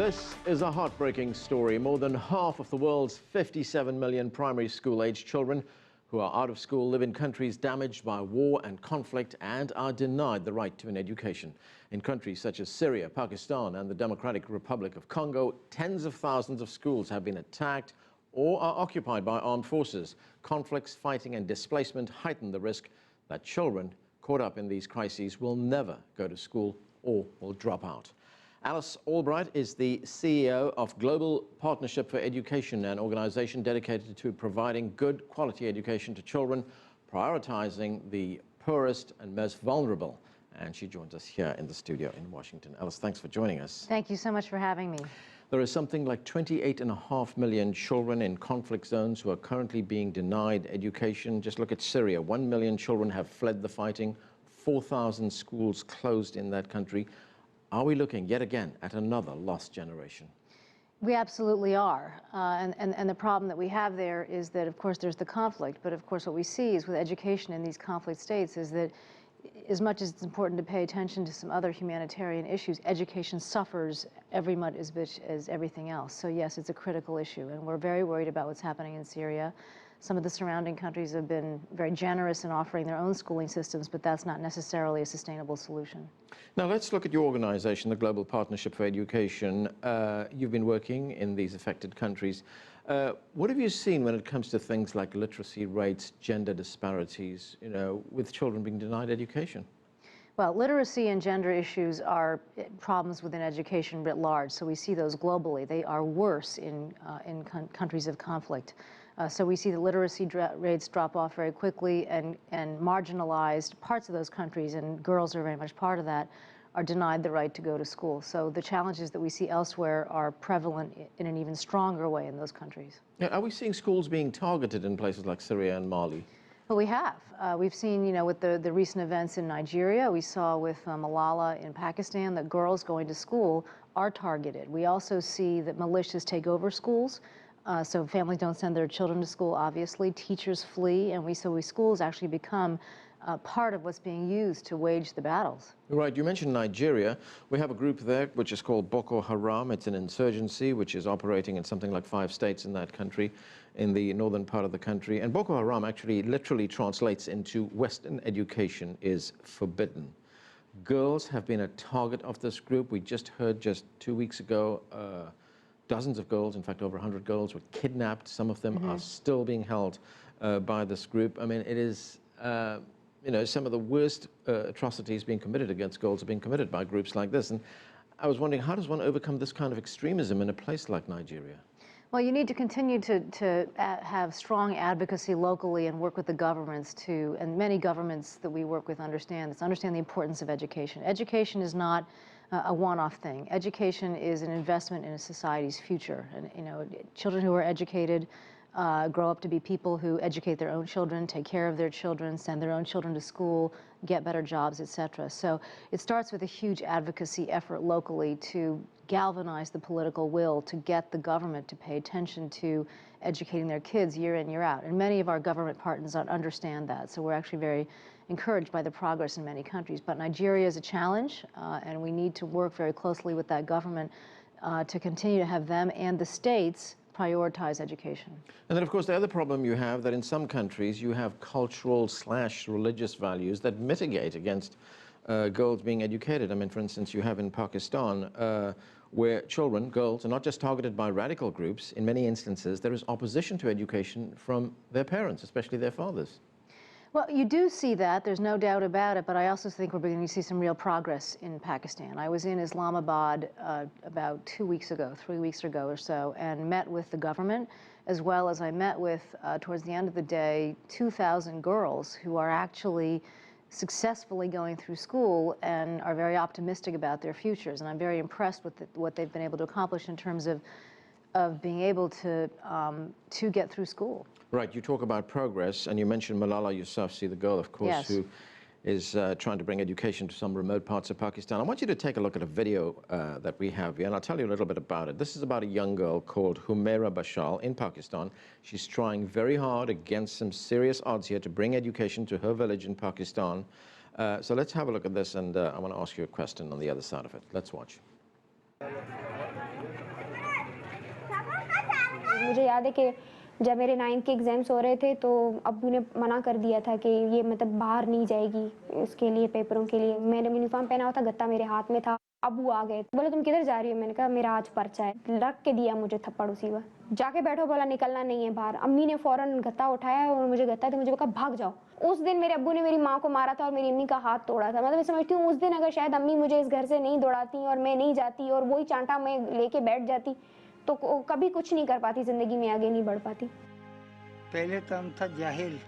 This is a heartbreaking story. More than half of the world's 57 million primary school-aged children who are out of school live in countries damaged by war and conflict and are denied the right to an education. In countries such as Syria, Pakistan and the Democratic Republic of Congo, tens of thousands of schools have been attacked or are occupied by armed forces. Conflicts, fighting and displacement heighten the risk that children caught up in these crises will never go to school or will drop out. Alice Albright is the CEO of Global Partnership for Education, an organization dedicated to providing good quality education to children, prioritizing the poorest and most vulnerable. And she joins us here in the studio in Washington. Alice, thanks for joining us. Thank you so much for having me. There is something like 28.5 million children in conflict zones who are currently being denied education. Just look at Syria. 1 million children have fled the fighting. 4,000 schools closed in that country. Are we looking yet again at another lost generation? We absolutely are. And the problem that we have there is that, of course, there's the conflict. But, of course, what we see is with education in these conflict states is that as much as it's important to pay attention to some other humanitarian issues, education suffers every much as everything else. So, yes, it's a critical issue. And we're very worried about what's happening in Syria. Some of the surrounding countries have been very generous in offering their own schooling systems, but that's not necessarily a sustainable solution. Now, let's look at your organization, the Global Partnership for Education. You've been working in these affected countries. What have you seen when it comes to things like literacy rates, gender disparities, with children being denied education? Well, literacy and gender issues are problems within education writ large, so we see those globally. They are worse in countries of conflict. So we see the literacy rates drop off very quickly, and marginalized parts of those countries, and girls are very much part of that, are denied the right to go to school. So the challenges that we see elsewhere are prevalent in an even stronger way in those countries. Yeah, are we seeing schools being targeted in places like Syria and Mali? Well, we have. We've seen, with the recent events in Nigeria, we saw with Malala in Pakistan that girls going to school are targeted. We also see that militias take over schools. So families don't send their children to school, obviously. Teachers flee, and schools actually become part of what's being used to wage the battles. Right, you mentioned Nigeria. We have a group there which is called Boko Haram. It's an insurgency which is operating in something like 5 states in that country, in the northern part of the country. And Boko Haram actually literally translates into Western education is forbidden. Girls have been a target of this group. We just heard just 2 weeks ago dozens of girls, in fact over 100 girls, were kidnapped. Some of them are still being held by this group. I mean, it is, some of the worst atrocities being committed against girls are being committed by groups like this. And I was wondering, how does one overcome this kind of extremism in a place like Nigeria? Well, you need to continue to have strong advocacy locally and work with the governments and many governments that we work with understand the importance of education. Education is not a one-off thing. Education is an investment in a society's future. And, children who are educated grow up to be people who educate their own children, take care of their children, send their own children to school, get better jobs, etc. So it starts with a huge advocacy effort locally to galvanize the political will to get the government to pay attention to educating their kids year in, year out. And many of our government partners understand that. So we're actually very encouraged by the progress in many countries. But Nigeria is a challenge, and we need to work very closely with that government to continue to have them and the states prioritize education. And then, of course, the other problem you have that in some countries you have cultural/religious values that mitigate against girls being educated. I mean, for instance, you have in Pakistan where children, girls, are not just targeted by radical groups. In many instances, there is opposition to education from their parents, especially their fathers. Well, you do see that, there's no doubt about it, but I also think we're beginning to see some real progress in Pakistan. I was in Islamabad about 3 weeks ago or so, and met with the government, as well as I met with, towards the end of the day, 2,000 girls who are actually successfully going through school and are very optimistic about their futures. And I'm very impressed with what they've been able to accomplish in terms of being able to get through school. Right, you talk about progress, and you mentioned Malala Yousafzai, the girl, of course, yes, who is trying to bring education to some remote parts of Pakistan. I want you to take a look at a video that we have here, and I'll tell you a little bit about it. This is about a young girl called Humaira Bashal in Pakistan. She's trying very hard against some serious odds here to bring education to her village in Pakistan. So let's have a look at this, and I want to ask you a question on the other side of it. Let's watch. मुझे याद है कि जब मेरे 9th के exams हो रहे थे तो अब्बू ने मना कर दिया था कि ये मतलब बाहर नहीं जाएगी उसके लिए पेपरों के लिए। मैंने यूनिफॉर्म पहना हुआ था, गत्ता मेरे हाथ में था। अब्बू आ गए, बोले तुम किधर जा रही हो? मैंने कहा मेरा आज पर्चा है। रख के दिया मुझे थप्पड़ उसी वक्त। जाके बैठो, बोला निकलना नहीं है बाहर। अम्मी ने फ़ौरन गत्ता उठाया और मुझे गत्ता थे, मुझे कहा भाग जाओ। उस दिन मेरे अब्बू ने मेरी माँ को मारा था और मेरी अम्मी का हाथ तोड़ा था। मतलब मैं समझती हूँ उस दिन अगर शायद अम्मी मुझे इस घर से नहीं दौड़ाती और मैं नहीं जाती और वही चांटा मैं लेके बैठ जाती तो कभी कुछ नहीं कर पाती, ज़िंदगी में आगे नहीं बढ़ पाती। पहले तो हम था जाहिल,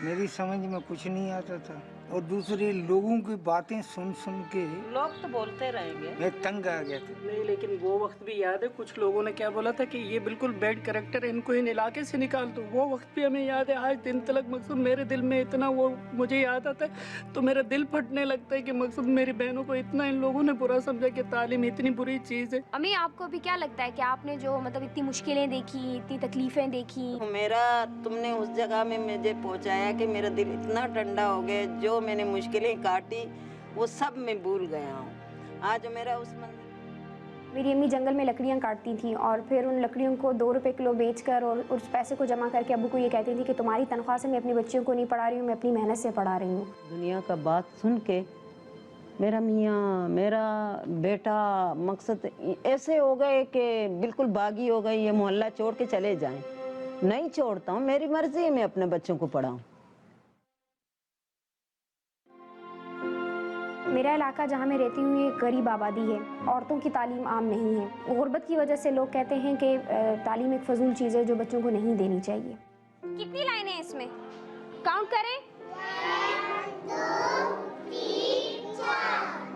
मेरी समझ में कुछ नहीं आता था और दूसरे लोगों की बातें सुन सुन के लोग तो बोलते रहेंगे, मैं तंग आ गया था। नहीं लेकिन वो वक्त भी याद है, कुछ लोगों ने क्या बोला था कि ये बिल्कुल बैड कैरेक्टर है, इनको इन इलाके से निकाल दो। वो वक्त भी हमें याद है, आज दिन तक मकसूद मेरे दिल में इतना वो मुझे याद आता है तो मेरा दिल फटने लगता है कि मकसूद मेरी बहनों को इतना इन लोगों ने बुरा समझा कि तालीम इतनी बुरी चीज़ है। अम्मी आपको अभी क्या लगता है कि आपने जो मतलब इतनी मुश्किलें देखी, इतनी तकलीफें देखी, मेरा तुमने उस जगह में मुझे पहुंचाया कि मेरा दिल इतना ठंडा हो गया, जो मैंने मुश्किलें काटी वो सब मैं भूल गया हूँ। आज मेरा उस मेरी अम्मी जंगल में लकड़ियाँ काटती थी और फिर उन लकड़ियों को 2 रुपए किलो बेचकर और उस पैसे को जमा करके अब्बू को ये कहती थी कि तुम्हारी तनख्वाह से मैं अपने बच्चियों को नहीं पढ़ा रही हूँ, मैं अपनी मेहनत से पढ़ा रही हूँ। दुनिया का बात सुन के मेरा मियाँ, मेरा बेटा मकसद ऐसे हो गए कि बिल्कुल बागी हो गए, ये मोहल्ला छोड़ के चले जाएं। नहीं छोड़ता हूँ, मेरी मर्जी है मैं अपने बच्चों को पढ़ाऊँ। मेरा इलाका जहाँ मैं रहती हूँ ये गरीब आबादी है, औरतों की तालीम आम नहीं है। गुर्बत की वजह से लोग कहते हैं कि तालीम एक फजूल चीज़ है जो बच्चों को नहीं देनी चाहिए। कितनी लाइनें हैं इसमें? काउंट करें। 1, 2, 3, 4।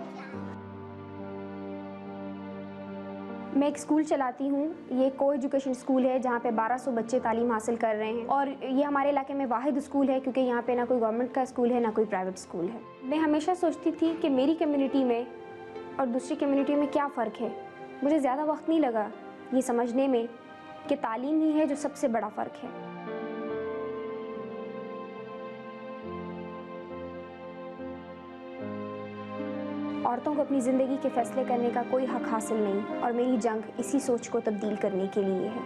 मैं एक स्कूल चलाती हूँ, ये को एजुकेशन स्कूल है जहाँ पे 1200 बच्चे तालीम हासिल कर रहे हैं और ये हमारे इलाके में वाहिद स्कूल है क्योंकि यहाँ पे ना कोई गवर्नमेंट का स्कूल है ना कोई प्राइवेट स्कूल है। मैं हमेशा सोचती थी कि मेरी कम्युनिटी में और दूसरी कम्युनिटी में क्या फ़र्क है। मुझे ज़्यादा वक्त नहीं लगा ये समझने में कि तालीम ही है जो सबसे बड़ा फ़र्क है। औरतों को अपनी ज़िंदगी के फैसले करने का कोई हक हासिल नहीं और मेरी जंग इसी सोच को तब्दील करने के लिए है।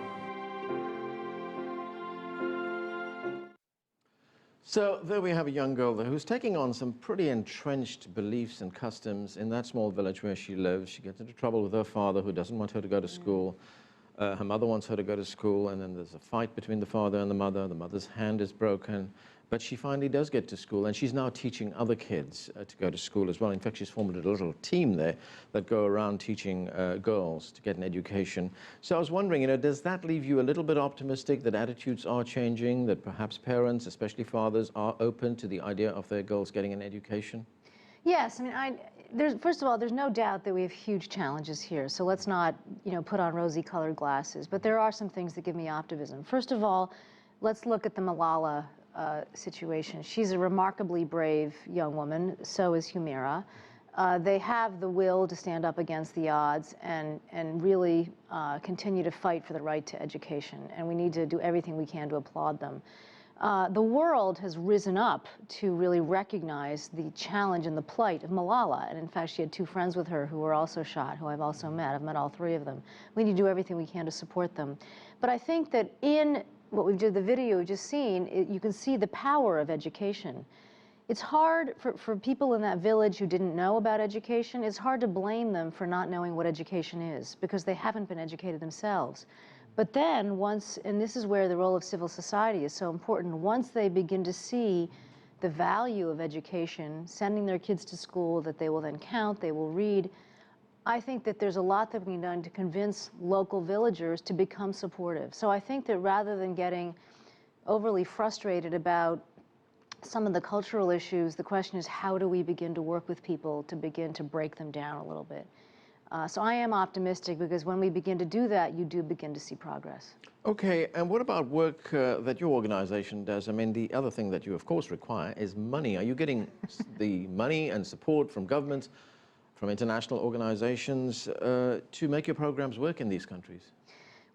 So there we have a young girl there who's taking on some pretty entrenched beliefs and customs in that small village where she lives. She gets into trouble with her father, who doesn't want her to go to school. Her mother wants her to go to school, and then there's a fight between the father and the mother. The mother's hand is broken, but she finally does get to school, and she's now teaching other kids to go to school as well. In fact, she's formed a little team there that go around teaching girls to get an education. So I was wondering, does that leave you a little bit optimistic that attitudes are changing, that perhaps parents, especially fathers, are open to the idea of their girls getting an education? Yes, I mean, first of all, there's no doubt that we have huge challenges here. So let's not, put on rosy-colored glasses. But there are some things that give me optimism. First of all, let's look at the Malala situation. She's a remarkably brave young woman. So is Humaira. They have the will to stand up against the odds and really continue to fight for the right to education. And we need to do everything we can to applaud them. The world has risen up to really recognize the challenge and the plight of Malala. And in fact, she had 2 friends with her who were also shot, who I've also met. I've met all 3 of them. We need to do everything we can to support them. But I think that in what we've did, the video we've just seen, you can see the power of education. It's hard for people in that village who didn't know about education, it's hard to blame them for not knowing what education is because they haven't been educated themselves. But then once, and this is where the role of civil society is so important, once they begin to see the value of education, sending their kids to school, that they will then count, they will read, I think that there's a lot that can be done to convince local villagers to become supportive. So I think that rather than getting overly frustrated about some of the cultural issues, the question is how do we begin to work with people to begin to break them down a little bit? So I am optimistic because when we begin to do that, you do begin to see progress. Okay, and what about work that your organization does? I mean, the other thing that you, of course, require is money. Are you getting the money and support from governments, from international organizations to make your programs work in these countries?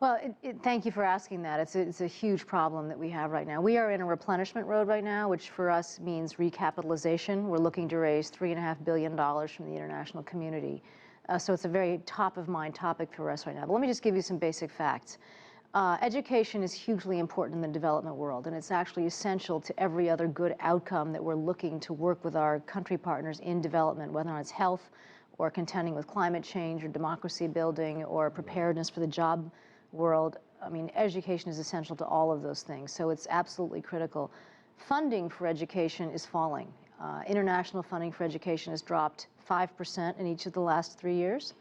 Well, thank you for asking that. It's a huge problem that we have right now. We are in a replenishment road right now, which for us means recapitalization. We're looking to raise $3.5 billion from the international community. So it's a very top-of-mind topic for us right now. But let me just give you some basic facts. Education is hugely important in the development world, and it's actually essential to every other good outcome that we're looking to work with our country partners in development, whether it's health or contending with climate change or democracy building or preparedness for the job world. I mean, education is essential to all of those things, so it's absolutely critical. Funding for education is falling. International funding for education has dropped 5% in each of the last 3 years.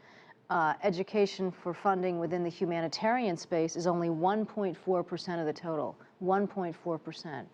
Education for funding within the humanitarian space is only 1.4% of the total, 1.4%.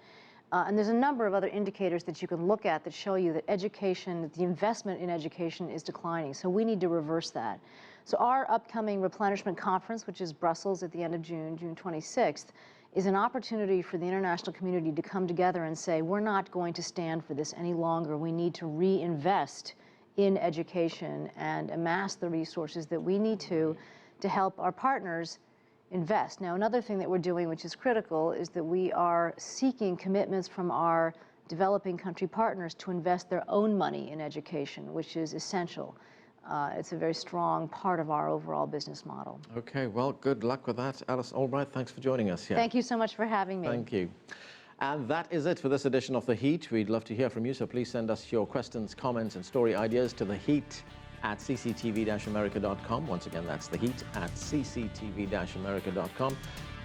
And there's a number of other indicators that you can look at that show you that education, the investment in education is declining. So we need to reverse that. So our upcoming replenishment conference, which is Brussels at the end of June, June 26th, is an opportunity for the international community to come together and say, we're not going to stand for this any longer. We need to reinvest in education and amass the resources that we need to help our partners invest. Now, another thing that we're doing, which is critical, is that we are seeking commitments from our developing country partners to invest their own money in education, which is essential. It's a very strong part of our overall business model. Okay, well, good luck with that. Alice Albright, thanks for joining us here. Thank you so much for having me. Thank you. And that is it for this edition of The Heat. We'd love to hear from you, so please send us your questions, comments, and story ideas to theheat@cctv-america.com. Once again, that's theheat@cctv-america.com.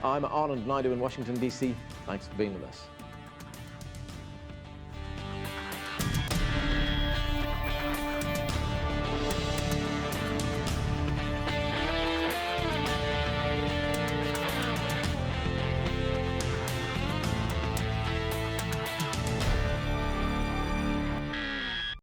I'm Anand Naidoo in Washington, D.C. Thanks for being with us.